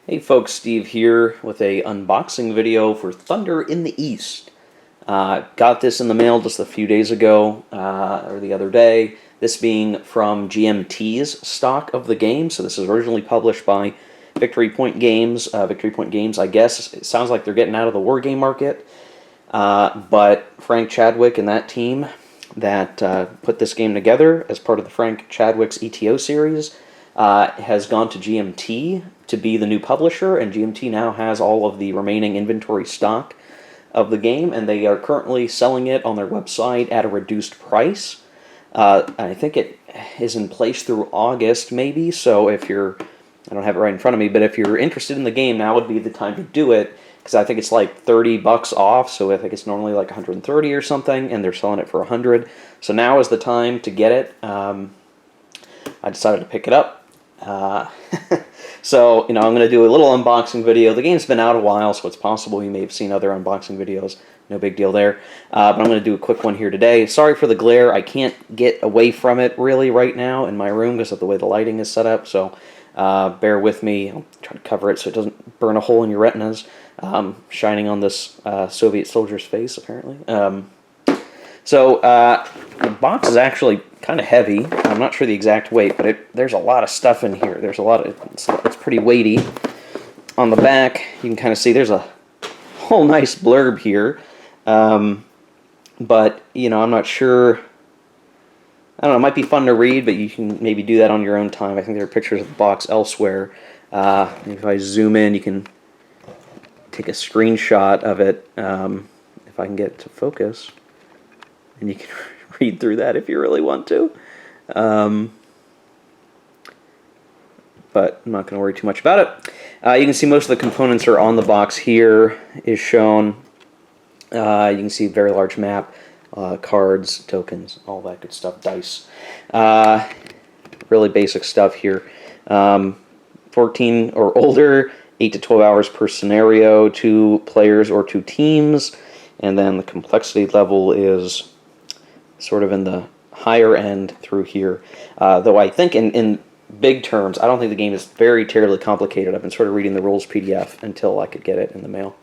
Hey folks, Steve here with a unboxing video for Thunder in the East. Got this in the mail just a few days ago, or the other day. This being from GMT's stock of the game. So this is originally published by Victory Point Games. Victory Point Games, I guess, it sounds like they're getting out of the war game market. But Frank Chadwick and that team that put this game together as part of the Frank Chadwick's ETO series has gone to GMT to be the new publisher, and GMT now has all of the remaining inventory stock of the game, and they are currently selling it on their website at a reduced price. I think it is in place through August, maybe, so if you're, I don't have it right in front of me, but if you're interested in the game, now would be the time to do it, because I think it's like 30 bucks off, so I think it's normally like 130 or something, and they're selling it for 100. So now is the time to get it. I decided to pick it up. So, I'm going to do a little unboxing video. The game's been out a while, so it's possible you may have seen other unboxing videos. No big deal there. But I'm going to do a quick one here today. Sorry for the glare. I can't get away from it really right now in my room because of the way the lighting is set up. So bear with me. I'll try to cover it so it doesn't burn a hole in your retinas. Shining on this Soviet soldier's face, apparently. So the box is actually kind of heavy. I'm not sure the exact weight, but there's a lot of stuff in here. There's a lot of it's pretty weighty. On the back, you can kind of see there's a whole nice blurb here. But I'm not sure. I don't know. It might be fun to read, but you can maybe do that on your own time. I think there are pictures of the box elsewhere. If I zoom in, you can take a screenshot of it. If I can get it to focus. And you can read through that if you really want to. But I'm not going to worry too much about it. You can see most of the components are on the box here, is shown. You can see a very large map, cards, tokens, all that good stuff, dice. Really basic stuff here. 14 or older, 8 to 12 hours per scenario, 2 players or 2 teams. And then the complexity level is sort of in the higher end through here. Though I think in big terms, I don't think the game is very terribly complicated. I've been sort of reading the rules PDF until I could get it in the mail.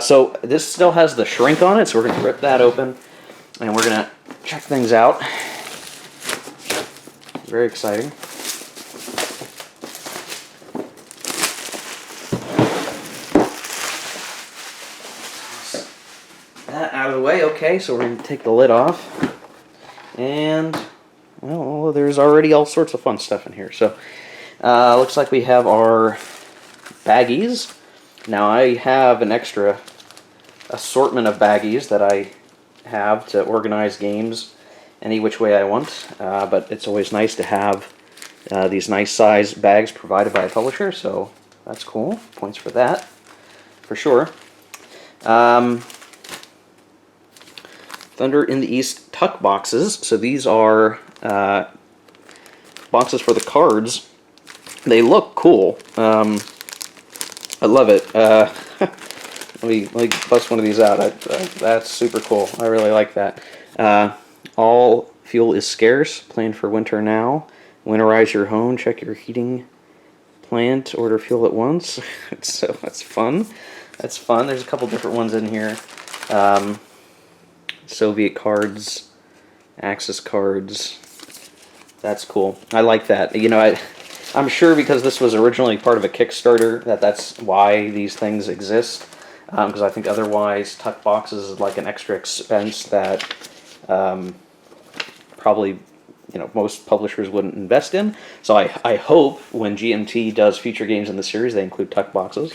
So this still has the shrink on it, so we're going to rip that open, and we're going to check things out. Very exciting. That out of the way. Okay, so we're going to take the lid off. And, well, there's already all sorts of fun stuff in here. So, looks like we have our baggies. Now, I have an extra assortment of baggies that I have to organize games any which way I want. But it's always nice to have these nice size bags provided by a publisher. So, that's cool. Points for that, for sure. Thunder in the East tuck boxes. So these are boxes for the cards. They look cool. I love it. let me bust one of these out. That's super cool. I really like that. All fuel is scarce. Plan for winter now. Winterize your home. Check your heating plant. Order fuel at once. So that's fun. That's fun. There's a couple different ones in here. Soviet cards, Axis cards. That's cool. I like that. I'm sure because this was originally part of a Kickstarter that's why these things exist. Because I think otherwise tuck boxes is like an extra expense that probably most publishers wouldn't invest in. So I hope when GMT does future games in the series they include tuck boxes.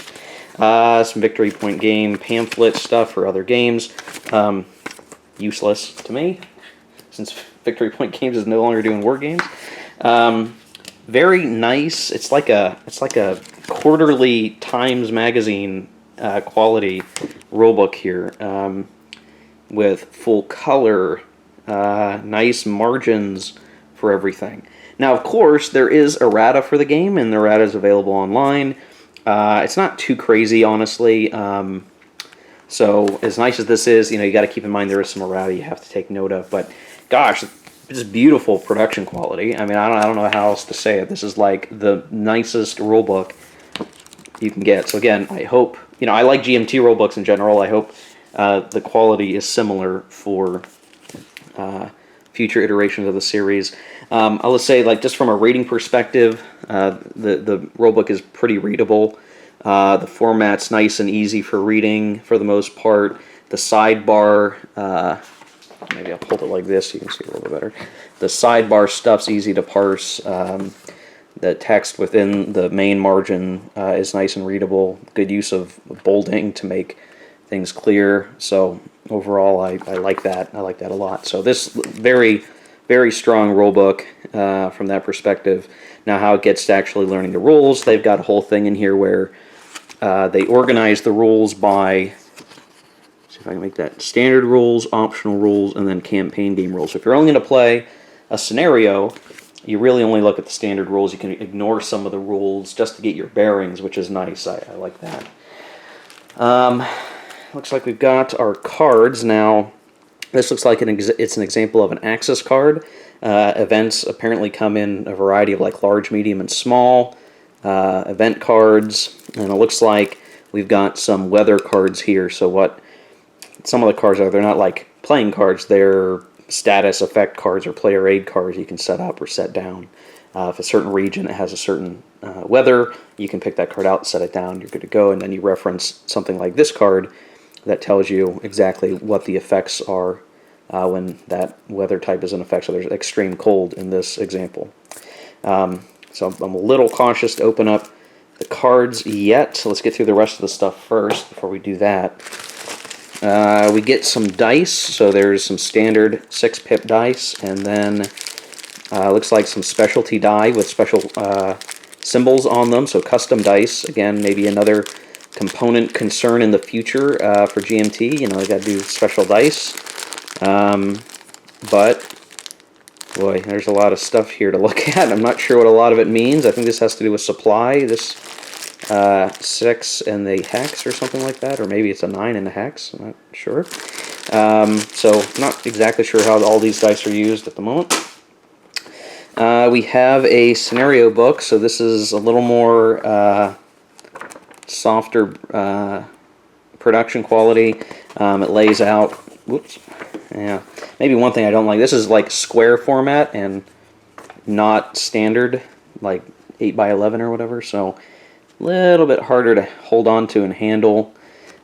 Some Victory Point game pamphlet stuff for other games. Useless to me, since Victory Point Games is no longer doing war games. Very nice. It's like a quarterly Times magazine quality rulebook here, with full color, nice margins for everything. Now, of course, there is errata for the game, and the errata is available online. It's not too crazy, honestly. So as nice as this is, you got to keep in mind there is some errata you have to take note of. But gosh, it's beautiful production quality. I mean, I don't know how else to say it. This is like the nicest rulebook you can get. So again, I hope, I like GMT rulebooks in general. I hope the quality is similar for future iterations of the series. I'll just say, like, just from a reading perspective, the rulebook is pretty readable. The format's nice and easy for reading for the most part. The sidebar, maybe I'll hold it like this so you can see a little bit better. The sidebar stuff's easy to parse. The text within the main margin is nice and readable. Good use of bolding to make things clear. So overall, I like that. I like that a lot. So this very, very strong rulebook from that perspective. Now, how it gets to actually learning the rules, they've got a whole thing in here where they organize the rules by, see if I can make that, standard rules, optional rules, and then campaign game rules. So if you're only going to play a scenario, you really only look at the standard rules. You can ignore some of the rules just to get your bearings, which is nice. I like that. Looks like we've got our cards. Now, this looks like it's an example of an Axis card. Events apparently come in a variety of like large, medium, and small event cards. And it looks like we've got some weather cards here. So what some of the cards are, they're not like playing cards. They're status effect cards or player aid cards you can set up or set down. If a certain region has a certain weather, you can pick that card out, set it down, you're good to go, and then you reference something like this card that tells you exactly what the effects are when that weather type is in effect. So there's extreme cold in this example. So I'm a little cautious to open up the cards yet. So let's get through the rest of the stuff first before we do that. We get some dice, so there's some standard 6-pip dice, and then looks like some specialty die with special symbols on them, so custom dice. Again, maybe another component concern in the future for GMT. They got to do special dice. But, boy, there's a lot of stuff here to look at. I'm not sure what a lot of it means. I think this has to do with supply. This 6 and the hex or something like that, or maybe it's a 9 and a hex, I'm not sure. So not exactly sure how all these dice are used at the moment. We have a scenario book, so this is a little more softer production quality. It lays out, whoops, yeah, maybe one thing I don't like, this is like square format and not standard, like 8x11 or whatever, so little bit harder to hold on to and handle,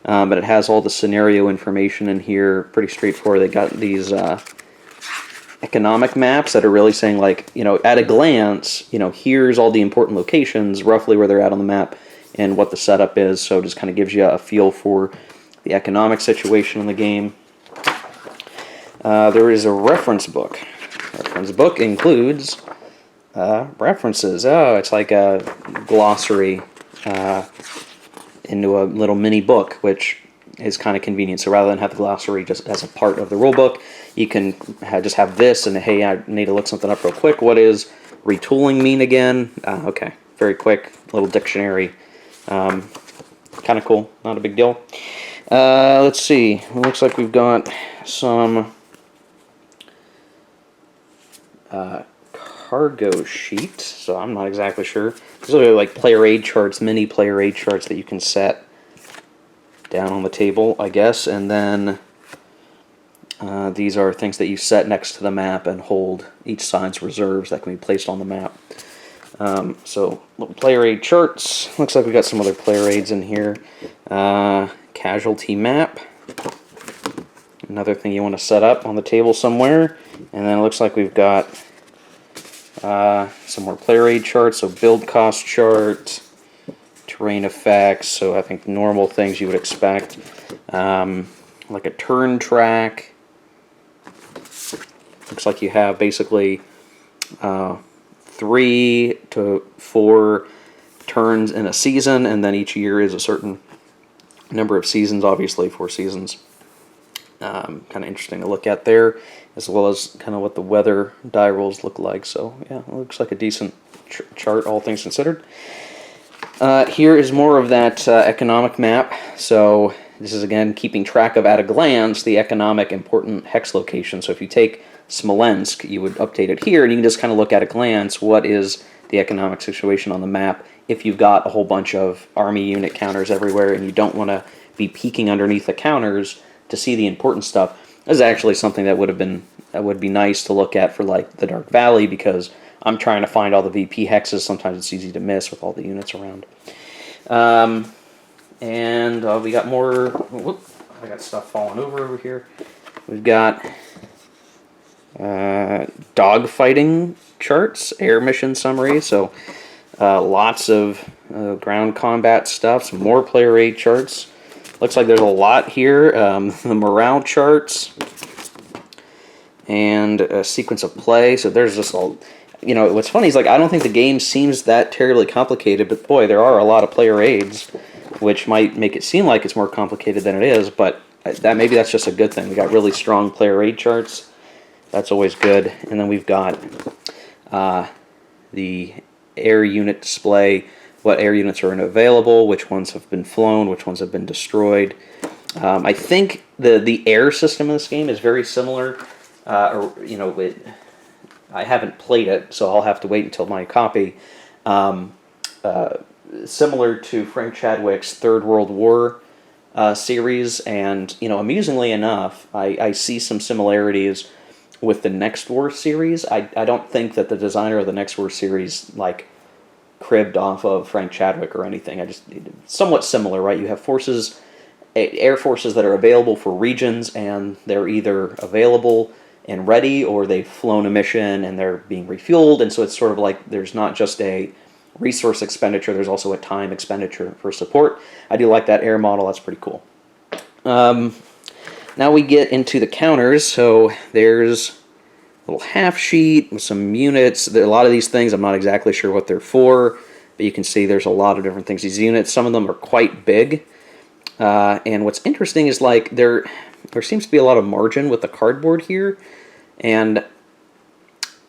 but it has all the scenario information in here. Pretty straightforward. They got these economic maps that are really saying, like, at a glance, here's all the important locations, roughly where they're at on the map, and what the setup is. So it just kind of gives you a feel for the economic situation in the game. There is a reference book. Reference book includes references. Oh, it's like a glossary into a little mini book, which is kind of convenient. So rather than have the glossary just as a part of the rule book, you can just have this, and hey, I need to look something up real quick. What does retooling mean again? Okay, very quick little dictionary. Kind of cool, not a big deal. Let's see, it looks like we've got some cargo sheet, so I'm not exactly sure. These are like player aid charts, mini player aid charts that you can set down on the table, I guess, and then these are things that you set next to the map and hold each side's reserves that can be placed on the map. So little player aid charts. Looks like we got some other player aids in here. Casualty map. Another thing you want to set up on the table somewhere. And then it looks like we've got some more player aid charts. So build cost chart, terrain effects. So I think normal things you would expect. Like a turn track. Looks like you have basically 3 to 4 turns in a season, and then each year is a certain number of seasons, obviously 4 seasons. Kind of interesting to look at there, as well as kind of what the weather die rolls look like. So yeah, it looks like a decent chart, all things considered. Here is more of that economic map. So this is, again, keeping track of, at a glance, the economic important hex location. So if you take Smolensk, you would update it here, and you can just kind of look at a glance what is the economic situation on the map if you've got a whole bunch of army unit counters everywhere and you don't want to be peeking underneath the counters to see the important stuff. This is actually something that would be nice to look at for like the Dark Valley, because I'm trying to find all the VP hexes. Sometimes it's easy to miss with all the units around. And we got more. Whoop, I got stuff falling over here. We've got dogfighting charts, air mission summary. So lots of ground combat stuff. Some more player aid charts. Looks like there's a lot here. The morale charts and a sequence of play. So there's just all. You know, what's funny is, like, I don't think the game seems that terribly complicated, but boy, there are a lot of player aids, which might make it seem like it's more complicated than it is, but maybe that's just a good thing. We got really strong player aid charts. That's always good. And then we've got the air unit display, what air units are available, which ones have been flown, which ones have been destroyed. I think the air system in this game is very similar, I haven't played it, so I'll have to wait until my copy. Similar to Frank Chadwick's Third World War series, and amusingly enough, I see some similarities with the Next War series. I don't think that the designer of the Next War series like cribbed off of Frank Chadwick or anything. Somewhat similar, right? You have forces, air forces that are available for regions, and they're either available and ready, or they've flown a mission and they're being refueled, and so it's sort of like there's not just a resource expenditure, there's also a time expenditure for support. I do like that air model, that's pretty cool. Now we get into the counters, so there's a little half sheet with some units. A lot of these things, I'm not exactly sure what they're for, but you can see there's a lot of different things. These units, some of them are quite big, and what's interesting is like there seems to be a lot of margin with the cardboard here, and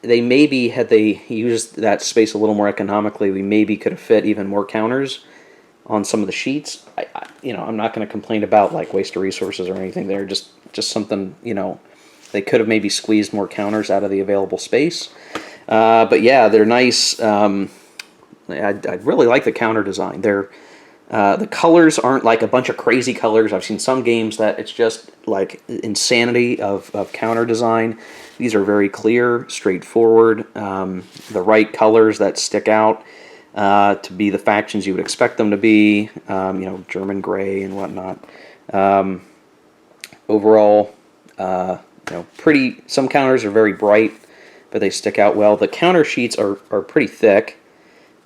they maybe, had they used that space a little more economically, we maybe could have fit even more counters on some of the sheets. I'm not going to complain about like waste of resources or anything there. Just something, they could have maybe squeezed more counters out of the available space. But yeah, they're nice. I really like the counter design. The colors aren't like a bunch of crazy colors. I've seen some games that it's just like insanity of counter design. These are very clear, straightforward, the right colors that stick out to be the factions you would expect them to be, German gray and whatnot. Overall, pretty. Some counters are very bright, but they stick out well. The counter sheets are pretty thick.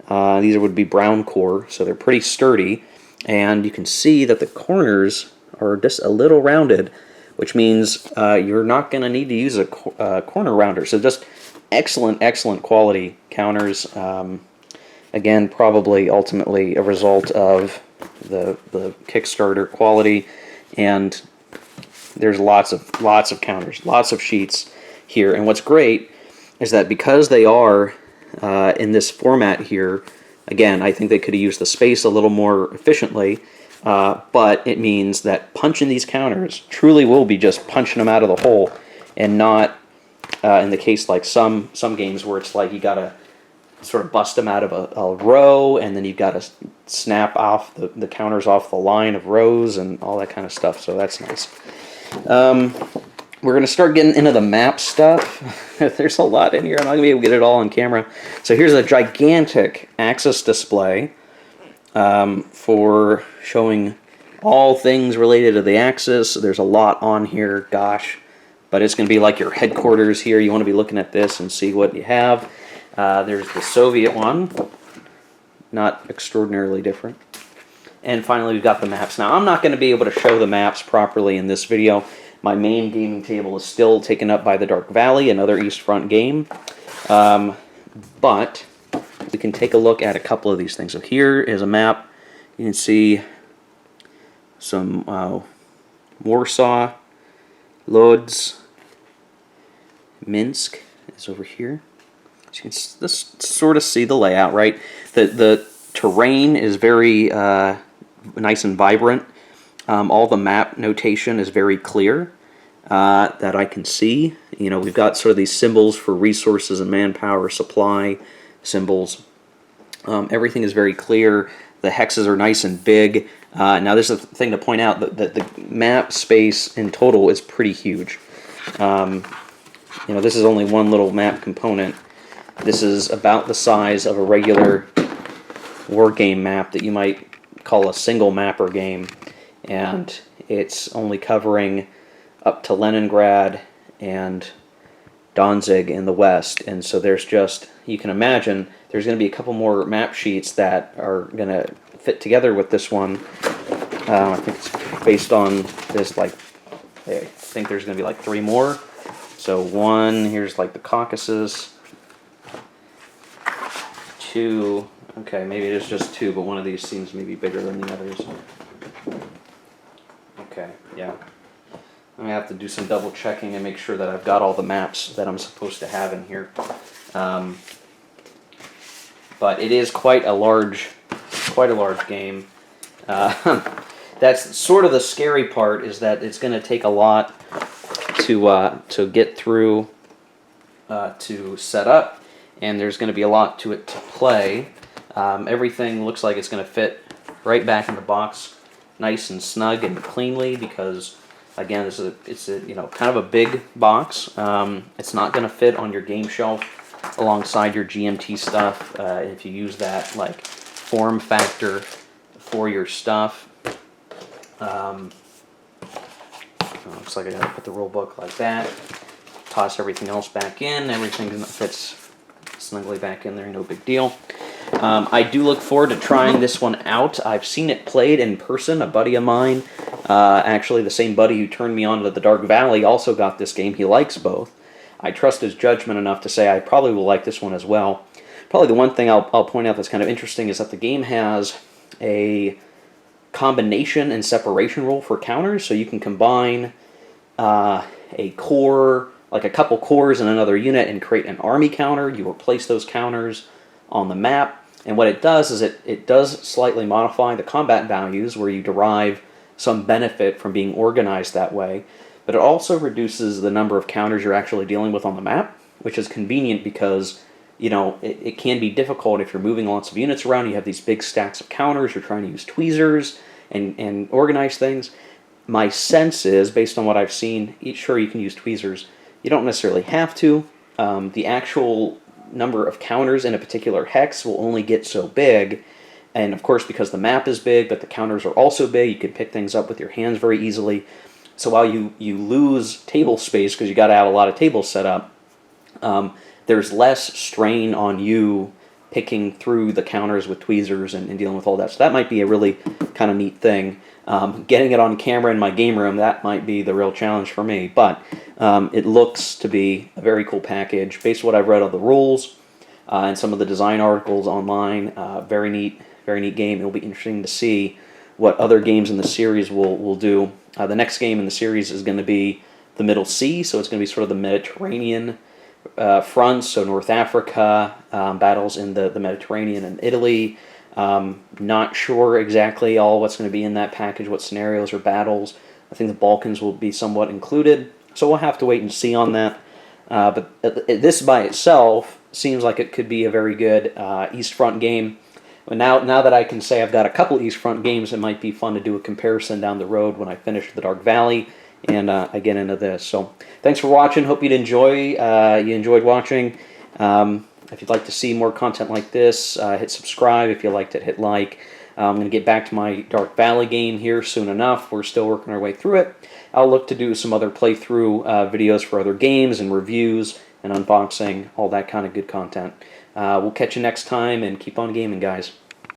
These would be brown core, so they're pretty sturdy, and you can see that the corners are just a little rounded, which means you're not going to need to use a corner rounder. So just excellent quality counters. Again, probably ultimately a result of the Kickstarter quality, and there's lots of counters, lots of sheets here. And what's great is that because they are in this format here, again, I think they could have used the space a little more efficiently, but it means that punching these counters truly will be just punching them out of the hole, and not in the case like some games where it's like you gotta sort of bust them out of a row, and then you've got to snap off the counters off the line of rows and all that kind of stuff, so that's nice. We're going to start getting into the map stuff. There's a lot in here. I'm not going to be able to get it all on camera. So here's a gigantic Axis display for showing all things related to the Axis. There's a lot on here, gosh. But it's going to be like your headquarters here. You want to be looking at this and see what you have. There's the Soviet one. Not extraordinarily different. And finally, we've got the maps. Now, I'm not going to be able to show the maps properly in this video. My main gaming table is still taken up by the Dark Valley, another East Front game. But we can take a look at a couple of these things. So here is a map. You can see some Warsaw, Lodz, Minsk is over here. So you can just sort of see the layout, right? The terrain is very nice and vibrant. All the map notation is very clear that I can see. We've got sort of these symbols for resources and manpower, supply, symbols. Everything is very clear. The hexes are nice and big. Now, this is the thing to point out, that the map space in total is pretty huge. This is only one little map component. This is about the size of a regular war game map that you might call a single mapper game, and it's only covering up to Leningrad and Danzig in the west. And so there's just, you can imagine, there's going to be a couple more map sheets that are going to fit together with this one. I think it's based on this, I think there's going to be like 3 more. So 1, here's like the Caucasus. 2, okay, maybe it is just 2, but one of these seems maybe bigger than the others. Okay, yeah. I'm going to have to do some double checking and make sure that I've got all the maps that I'm supposed to have in here. But it is quite a large game. That's sort of the scary part, is that it's going to take a lot to get through, to set up, and there's going to be a lot to it to play. Everything looks like it's going to fit right back in the box, nice and snug and cleanly, because again, it's a kind of a big box. It's not going to fit on your game shelf alongside your GMT stuff. If you use that like form factor for your stuff. Looks like I gotta put the rule book like that. Toss everything else back in. Everything fits snugly back in there. No big deal. I do look forward to trying this one out. I've seen it played in person. A buddy of mine, actually the same buddy who turned me on to the Dark Valley, also got this game. He likes both. I trust his judgment enough to say I probably will like this one as well. Probably the one thing I'll point out that's kind of interesting is that the game has a combination and separation rule for counters, so you can combine a core, like a couple cores in another unit, and create an army counter. You replace those counters on the map, and what it does is it does slightly modify the combat values, where you derive some benefit from being organized that way, but it also reduces the number of counters you're actually dealing with on the map, which is convenient because it can be difficult if you're moving lots of units around. You have these big stacks of counters, you're trying to use tweezers and organize things. My sense is, based on what I've seen, sure, you can use tweezers. You don't necessarily have to. The actual number of counters in a particular hex will only get so big, and of course, because the map is big, but the counters are also big, you can pick things up with your hands very easily. So while you lose table space, because you got to have a lot of tables set up, there's less strain on you picking through the counters with tweezers and dealing with all that. So that might be a really kind of neat thing. Getting it on camera in my game room, that might be the real challenge for me. But it looks to be a very cool package. Based on what I've read of the rules and some of the design articles online, very neat game. It'll be interesting to see what other games in the series will do. The next game in the series is going to be the Middle Sea, so it's going to be sort of the Mediterranean fronts, so North Africa, battles in the Mediterranean and Italy. Not sure exactly what's going to be in that package, what scenarios or battles. I think the Balkans will be somewhat included, so we'll have to wait and see on that. But this by itself seems like it could be a very good East Front game. Now that I can say I've got a couple East Front games, it might be fun to do a comparison down the road when I finish the Dark Valley and I get into this. So thanks for watching. Hope you enjoyed watching. If you'd like to see more content like this, hit subscribe. If you liked it, hit like. I'm going to get back to my Dark Valley game here soon enough. We're still working our way through it. I'll look to do some other playthrough videos for other games and reviews and unboxing, all that kind of good content. We'll catch you next time, and keep on gaming, guys.